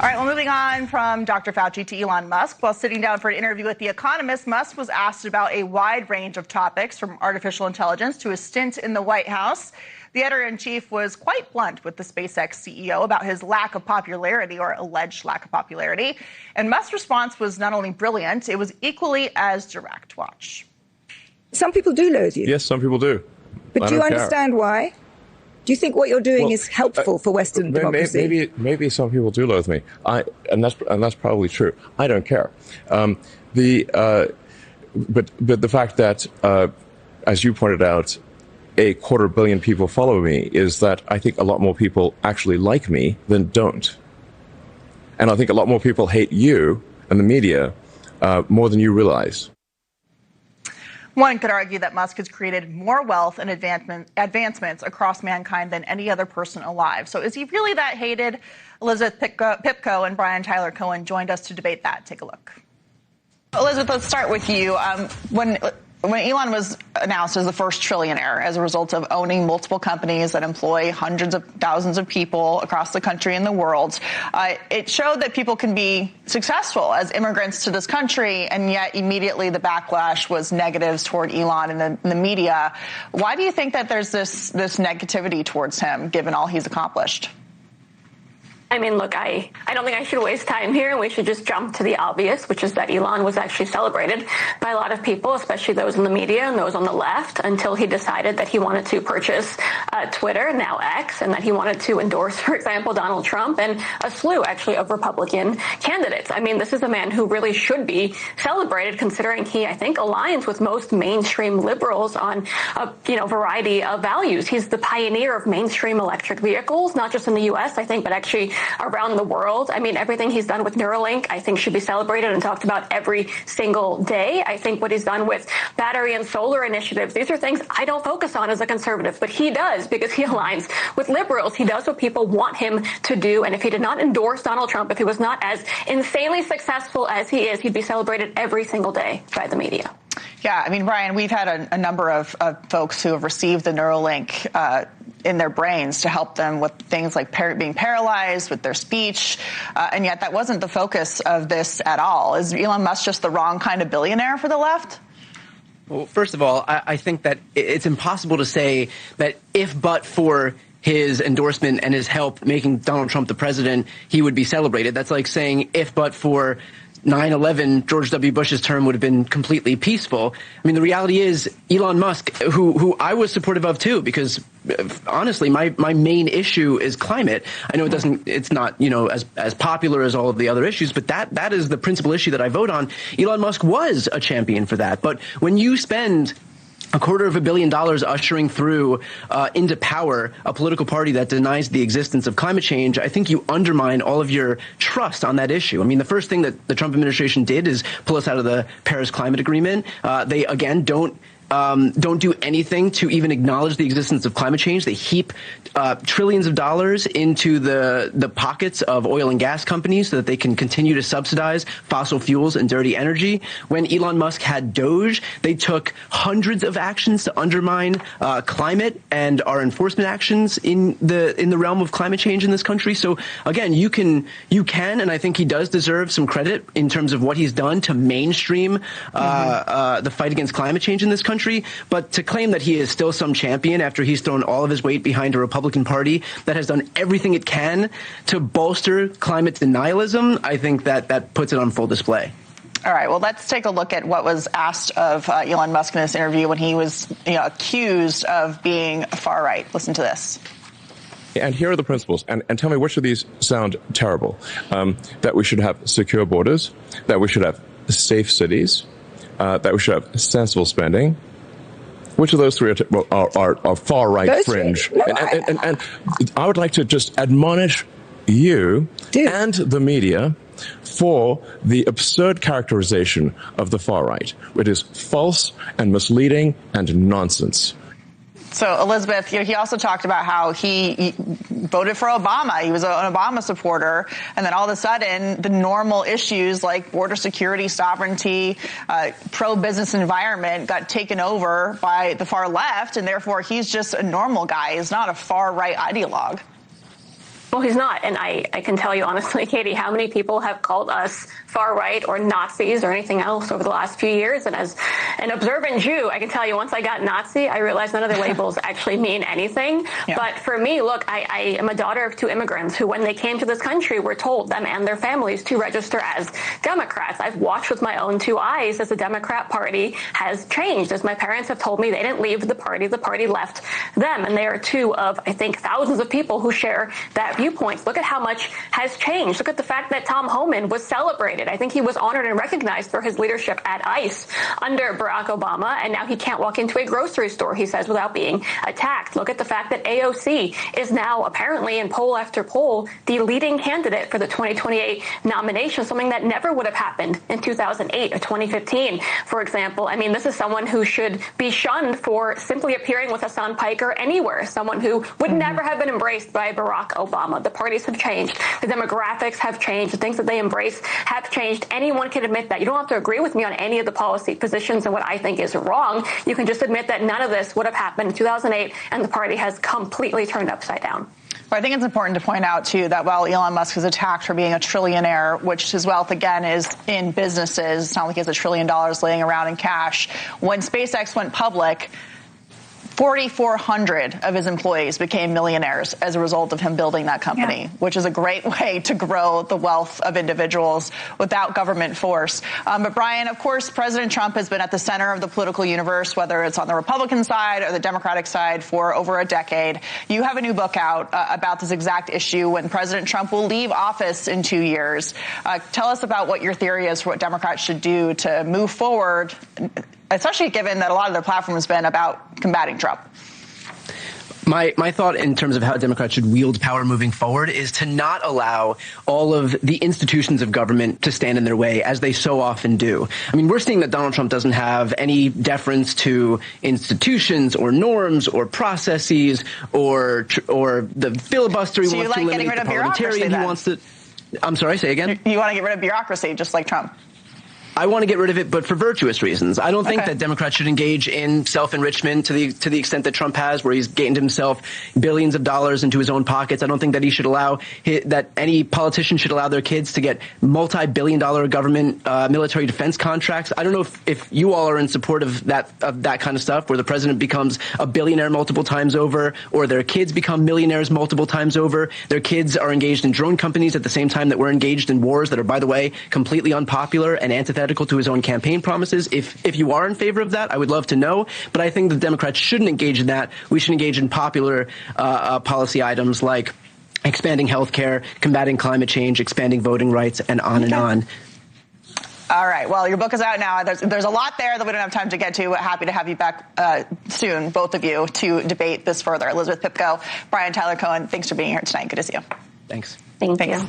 All right, well, moving on from Dr. Fauci to Elon Musk. While sitting down for an interview with The Economist, Musk was asked about a wide range of topics, from artificial intelligence to his stint in the White House. The editor-in-chief was quite blunt with the SpaceX CEO about his lack of popularity, or alleged lack of popularity. And Musk's response was not only brilliant, it was equally as direct. Watch. Some people do loathe you. Yes, some people do. But do you understand why? Do you think what you're doing is helpful for Western democracy? Maybe some people do loathe me, and that's probably true. I don't care. But the fact that, as you pointed out, 250 million people follow me is that I think a lot more people actually like me than don't, and I think a lot more people hate you and the media more than you realize. One could argue that Musk has created more wealth and advancements across mankind than any other person alive. So is he really that hated? Elizabeth Pipko and Brian Tyler Cohen joined us to debate that. Take a look. Elizabeth, let's start with you. When Elon was announced as the first trillionaire as a result of owning multiple companies that employ hundreds of thousands of people across the country and the world, it showed that people can be successful as immigrants to this country, and yet immediately the backlash was negatives toward Elon and the media. Why do you think that there's this negativity towards him, given all he's accomplished? I mean, look, I don't think I should waste time here, and we should just jump to the obvious, which is that Elon was actually celebrated by a lot of people, especially those in the media and those on the left, until he decided that he wanted to purchase Twitter, now X, and that he wanted to endorse, for example, Donald Trump and a slew, actually, of Republican candidates. I mean, this is a man who really should be celebrated, considering he, I think, aligns with most mainstream liberals on a variety of values. He's the pioneer of mainstream electric vehicles, not just in the U.S., I think, but actually around the world. I mean, everything he's done with Neuralink, I think, should be celebrated and talked about every single day. I think what he's done with battery and solar initiatives, these are things I don't focus on as a conservative, but he does, because he aligns with liberals. He does what people want him to do. And if he did not endorse Donald Trump, if he was not as insanely successful as he is, he'd be celebrated every single day by the media. Yeah, I mean, Brian, we've had a number of folks who have received the Neuralink in their brains to help them with things like being paralyzed with their speech, and yet that wasn't the focus of this at all. Is Elon Musk just the wrong kind of billionaire for the left? Well, first of all, I think that it's impossible to say that if but for his endorsement and his help making Donald Trump the president, he would be celebrated. That's like saying if but for 9/11, George W. Bush's term would have been completely peaceful. I mean, the reality is Elon Musk, who I was supportive of too, because honestly, my main issue is climate. I know it's not, as popular as all of the other issues, but that is the principal issue that I vote on. Elon Musk was a champion for that. But when you spend $250 million ushering through into power a political party that denies the existence of climate change, I think you undermine all of your trust on that issue. I mean, the first thing that the Trump administration did is pull us out of the Paris Climate Agreement. They, again, don't do anything to even acknowledge the existence of climate change. They heap trillions of dollars into the pockets of oil and gas companies so that they can continue to subsidize fossil fuels and dirty energy. When Elon Musk had DOGE, they took hundreds of actions to undermine climate and our enforcement actions in the realm of climate change in this country. So again, you can, and I think he does deserve some credit in terms of what he's done to mainstream the fight against climate change in this country. But to claim that he is still some champion after he's thrown all of his weight behind a Republican Party that has done everything it can to bolster climate denialism, I think that puts it on full display. All right, well, let's take a look at what was asked of Elon Musk in this interview when he was accused of being far right. Listen to this. And here are the principles. And tell me, which of these sound terrible? That we should have secure borders, that we should have safe cities, that we should have sensible spending. Which of those three are far right fringe? And I would like to just admonish you and the media for the absurd characterization of the far right. It is false and misleading and nonsense. So, Elizabeth, he also talked about how he voted for Obama. He was an Obama supporter. And then all of a sudden, the normal issues like border security, sovereignty, pro-business environment got taken over by the far left. And therefore, he's just a normal guy. He's not a far right ideologue. Well, he's not. And I can tell you honestly, Katie, how many people have called us far right or Nazis or anything else over the last few years. And as an observant Jew, I can tell you once I got Nazi, I realized none of the labels actually mean anything. Yeah. But for me, look, I am a daughter of two immigrants who, when they came to this country, were told, them and their families, to register as Democrats. I've watched with my own two eyes as the Democrat Party has changed. As my parents have told me, they didn't leave the party left them. And they are two of, I think, thousands of people who share that viewpoint. Look at how much has changed. Look at the fact that Tom Homan was celebrated. I think he was honored and recognized for his leadership at ICE under Barack Obama, and now he can't walk into a grocery store, he says, without being attacked. Look at the fact that AOC is now apparently in poll after poll the leading candidate for the 2028 nomination, something that never would have happened in 2008 or 2015, for example. I mean, this is someone who should be shunned for simply appearing with Hassan Piker anywhere, someone who would never have been embraced by Barack Obama. The parties have changed. The demographics have changed. The things that they embrace have changed. Anyone can admit that. You don't have to agree with me on any of the policy positions and what I think is wrong. You can just admit that none of this would have happened in 2008, and the party has completely turned upside down. But I think it's important to point out, too, that while Elon Musk is attacked for being a trillionaire, which his wealth, again, is in businesses, it's not like he has $1 trillion laying around in cash. When SpaceX went public, 4,400 of his employees became millionaires as a result of him building that company, which is a great way to grow the wealth of individuals without government force. But Brian, of course, President Trump has been at the center of the political universe, whether it's on the Republican side or the Democratic side, for over a decade. You have a new book out about this exact issue, when President Trump will leave office in 2 years. Tell us about what your theory is for what Democrats should do to move forward, especially given that a lot of their platform has been about combating Trump. My thought in terms of how Democrats should wield power moving forward is to not allow all of the institutions of government to stand in their way, as they so often do. I mean, we're seeing that Donald Trump doesn't have any deference to institutions or norms or processes or the filibuster. So you like getting rid of bureaucracy, then? He wants to. I'm sorry, say again? You want to get rid of bureaucracy, just like Trump? I want to get rid of it, but for virtuous reasons. I don't think that Democrats should engage in self-enrichment to the extent that Trump has, where he's gained himself billions of dollars into his own pockets. I don't think that he should allow that any politician should allow their kids to get multi-billion-dollar government military defense contracts. I don't know if you all are in support of that kind of stuff, where the president becomes a billionaire multiple times over, or their kids become millionaires multiple times over. Their kids are engaged in drone companies at the same time that we're engaged in wars that are, by the way, completely unpopular and antithetical to his own campaign promises. If you are in favor of that, I would love to know. But I think the Democrats shouldn't engage in that. We should engage in popular policy items like expanding health care, combating climate change, expanding voting rights, and on and on. All right. Well, your book is out now. There's a lot there that we don't have time to get to. Happy to have you back soon, both of you, to debate this further. Elizabeth Pipko, Brian Tyler Cohen, thanks for being here tonight. Good to see you. Thanks. Thank you.